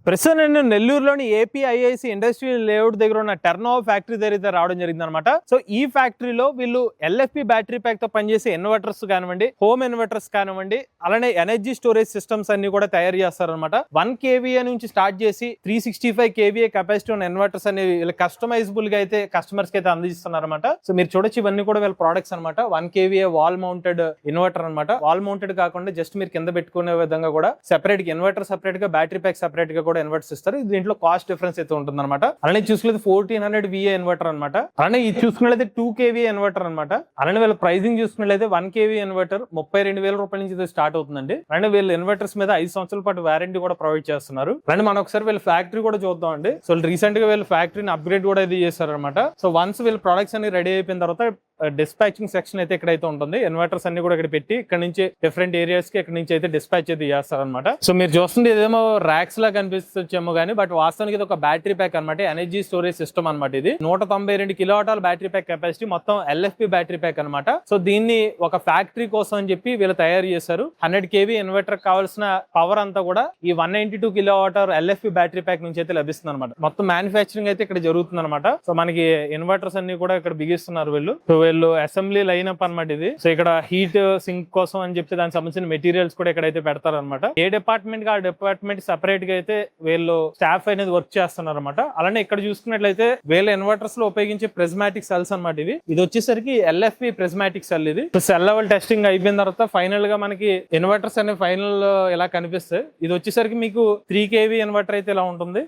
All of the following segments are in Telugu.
ప్రస్తుతం నేను నెల్లూరులోని ఏపీఐఐసి ఇండస్ట్రియల్ లేఅవుట్ దగ్గర ఉన్న టెర్నోవా ఫ్యాక్టరీ దగ్గర అయితే రావడం జరిగింది అనమాట. సో ఈ ఫ్యాక్టరీలో వీళ్ళు LFP బ్యాటరీ ప్యాక్ తో పనిచేసే ఇన్వర్టర్స్ కానివ్వండి, హోమ్ ఇన్వర్టర్స్ కానివ్వండి, అలానే ఎనర్జీ స్టోరేజ్ సిస్టమ్స్ అన్ని కూడా తయారు చేస్తారనమాట. 1 kVA నుంచి స్టార్ట్ చేసి 365 kVA కెపాసిటీ ఉన్న ఇన్వర్టర్స్ అనేవి వీళ్ళు కస్టమైజబుల్ గా అయితే కస్టమర్స్ కి అయితే అందిస్తున్నారు అనమాట. సో మీరు చూడొచ్చు ఇవన్నీ కూడా వీళ్ళ ప్రొడక్ట్స్ అనమాట. 1 kVA వాల్ మౌంటెడ్ ఇన్వర్టర్ అనమాట. వాల్ మౌంటెడ్ కాకుండా జస్ట్ మీరు కింద పెట్టుకునే విధంగా కూడా సెపరేట్ గా ఇన్వర్టర్ సెపరేట్ గా బ్యాటరీ ప్యాక్ సెపరేట్ గా కూడా ఇన్వర్టర్స్ ఇస్తారు. దీంట్లో కాస్ట్ డిఫరెన్స్ అయితే ఉంటుంది అనమాట. అలానే చూసుకునేది 1400 VA ఇన్వర్టర్ అనమాట. అలానే ఇది చూసుకున్నట్లయితే 2 kVA ఇన్వర్టర్ అనమాట. అలానే వీళ్ళ ప్రైసింగ్ చూసుకున్నట్లయితే 1 kVA ఇన్వర్టర్ 32,000 రూపాయల నుంచి స్టార్ట్ అవుతుందండి. అలానే వీళ్ళ ఇన్వర్టర్స్ మీద 5 సంవత్సరాల పాటు వారంటీ కూడా ప్రొవైడ్ చేస్తున్నారు. అలానే మనం ఒకసారి వీళ్ళ ఫ్యాక్టరీ కూడా చూద్దాం అండి. సో రీసెంట్ గా వీళ్ళ ఫ్యాక్టరీని అప్గ్రేడ్ కూడా ఇది చేశారనమాట. సో వన్స్ వీళ్ళ ప్రొడక్ట్స్ అన్ని రెడీ అయిపోయిన తర్వాత డిస్పాచింగ్ సెక్షన్ అయితే ఇక్కడైతే ఉంటుంది. ఇన్వర్టర్స్ అన్ని కూడా ఇక్కడ పెట్టి ఇక్కడ నుంచి డిఫరెంట్ ఏరియాస్ కి ఇక్కడ నుంచి అయితే డిస్పాచ్ అయితే చేస్తారనమాట. సో మీరు చూస్తుంది ఇదేమో ర్యాక్స్ లా కనిపిస్తుందేమో కానీ బట్ వాస్తవానికి ఇది ఒక బ్యాటరీ ప్యాక్ అనమాట. ఎనర్జీ స్టోరేజ్ సిస్టమ్ అనమాట. ఇది 192 కిలోవాట్ల బ్యాటరీ ప్యాక్ కెపాసిటీ, మొత్తం LFP బ్యాటరీ ప్యాక్ అనమాట. సో దీన్ని ఒక ఫ్యాక్టరీ కోసం అని చెప్పి వీళ్ళు తయారు చేశారు. 100 kV ఇన్వర్టర్ కావాల్సిన పవర్ అంతా కూడా ఈ 192 కిలోవాట్ LFP బ్యాటరీ ప్యాక్ నుంచి అయితే లభిస్తుంది అనమాట. మొత్తం మ్యానుఫ్యాక్చరింగ్ అయితే ఇక్కడ జరుగుతుంది అనమాట. సో మనకి ఇన్వర్టర్స్ అన్ని కూడా ఇక్కడ బిగిస్తున్నారు వీళ్ళు. సో వీళ్ళు అసెంబ్లీ లైన్ అప్ అనమాట ఇది. సో ఇక్కడ హీట్ సింక్ కోసం అని చెప్పి దానికి సంబంధించిన మెటీరియల్స్ కూడా ఇక్కడైతే పెడతారు అనమాట. ఏ డిపార్ట్మెంట్ కి ఆ డిపార్ట్మెంట్ సెపరేట్ గా అయితే వీళ్ళు స్టాఫ్ అనేది వర్క్ చేస్తున్నారు అనమాట. అలానే ఇక్కడ చూసుకున్నట్లయితే వీళ్ళ ఇన్వర్టర్స్ లో ఉపయోగించే ప్రిజ్మాటిక్ సెల్స్ అనమాట. ఇది వచ్చేసరికి LFP ప్రిజ్మాటిక్ సెల్. ఇది సెల్ లెవెల్ టెస్టింగ్ అయిపోయిన తర్వాత ఫైనల్ గా మనకి ఇన్వర్టర్స్ అనే ఫైనల్ ఇలా కనిపిస్తాయి. ఇది వచ్చేసరికి మీకు 3 kV ఇన్వర్టర్ అయితే ఇలా ఉంటుంది.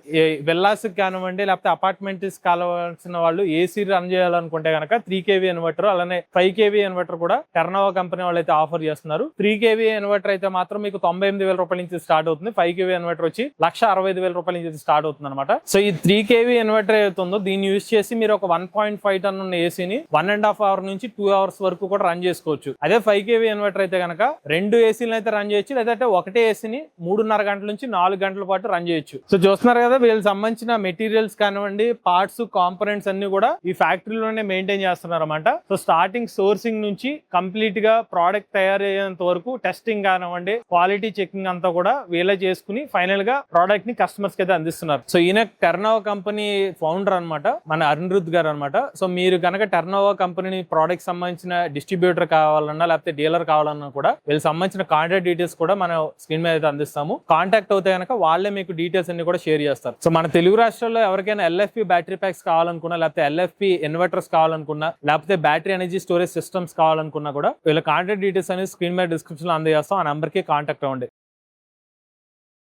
విల్లాస్ కానివ్వండి లేకపోతే అపార్ట్మెంట్స్ కావాల్సిన వాళ్ళు AC రన్ చేయాలనుకుంటే కనుక 3 kV ఇన్వర్టర్, అలానే 5 kV ఇన్వర్టర్ కూడా టెర్నోవా కంపెనీ వాళ్ళు అయితే ఆఫర్ చేస్తున్నారు. 3 kV ఇన్వర్టర్ అయితే మాత్రం మీకు 98,000 రూపాయల నుంచి స్టార్ట్ అవుతుంది. 5 kV ఇన్వర్టర్ వచ్చి 1,65,000 రూపాయల నుంచి స్టార్ట్ అవుతుంది అనమాట. సో ఈ 3 kV ఇన్వర్టర్ ఏతుందో దీన్ని యూజ్ చేసి మీరు ఒక 1.5 టన్ ఉన్న ఏసీని 1.5 అవర్ నుంచి 2 అవర్స్ వరకు కూడా రన్ చేసుకోవచ్చు. అదే 5 kV ఇన్వర్టర్ అయితే కనుక 2 ఏసీలను అయితే రన్ చేయొచ్చు, లేదంటే ఒకటే ఏసీని 3.5 గంటల నుంచి 4 గంటల పాటు రన్ చేయొచ్చు. సో చూస్తున్నారు కదా వీళ్ళకి సంబంధించిన మెటీరియల్స్ కానివ్వండి, పార్ట్స్, కాంపోనెంట్స్ అన్ని కూడా ఈ ఫ్యాక్టరీలోనే మెయింటైన్ చేస్తున్నారు అనమాట. సో స్టార్టింగ్ సోర్సింగ్ నుంచి కంప్లీట్ గా ప్రోడక్ట్ తయారయ్యేంత వరకు టెస్టింగ్ కానివ్వండి, క్వాలిటీ చెకింగ్ అంతా కూడా వీళ్ళే చేసుకుని ఫైనల్ గా ప్రోడక్ట్ ని కస్టమర్స్ కి అయితే అందిస్తున్నారు. సో ఈయన టెర్నోవా కంపెనీ ఫౌండర్ అనమాట, మన అనిరుద్ గారు అనమాట. సో మీరు కనుక టెర్నోవా కంపెనీ ప్రోడక్ట్ సంబంధించిన డిస్ట్రిబ్యూటర్ కావాలన్నా లేకపోతే డీలర్ కావాలన్నా కూడా వీళ్ళకి సంబంధించిన కాంటాక్ట్ డీటెయిల్స్ కూడా మనం స్క్రీన్ మీద అయితే అందిస్తాము. కాంటాక్ట్ అవుతే కనుక వాళ్ళే మీకు డీటెయిల్స్ అన్ని కూడా షేర్ చేస్తారు. సో మన తెలుగు రాష్ట్రాల్లో ఎవరికైనా LFP బ్యాటరీ ప్యాక్స్ కావాలనుకున్నా, లేకపోతే LFP ఇన్వర్టర్స్ కావాలనుకున్నా, లేకపోతే బ్యాటరీ ఎనర్జీ స్టోరేజ్ సిస్టమ్స్ కావాలనుకున్నా కూడా వీళ్ళ కాంటాక్ట్ డీటెయిల్స్ అనేది స్క్రీన్ మీద డిస్క్రిప్షన్ లో అందజేస్తాం. ఆ నంబర్ కి కాంటాక్ట్ అవ్వండి.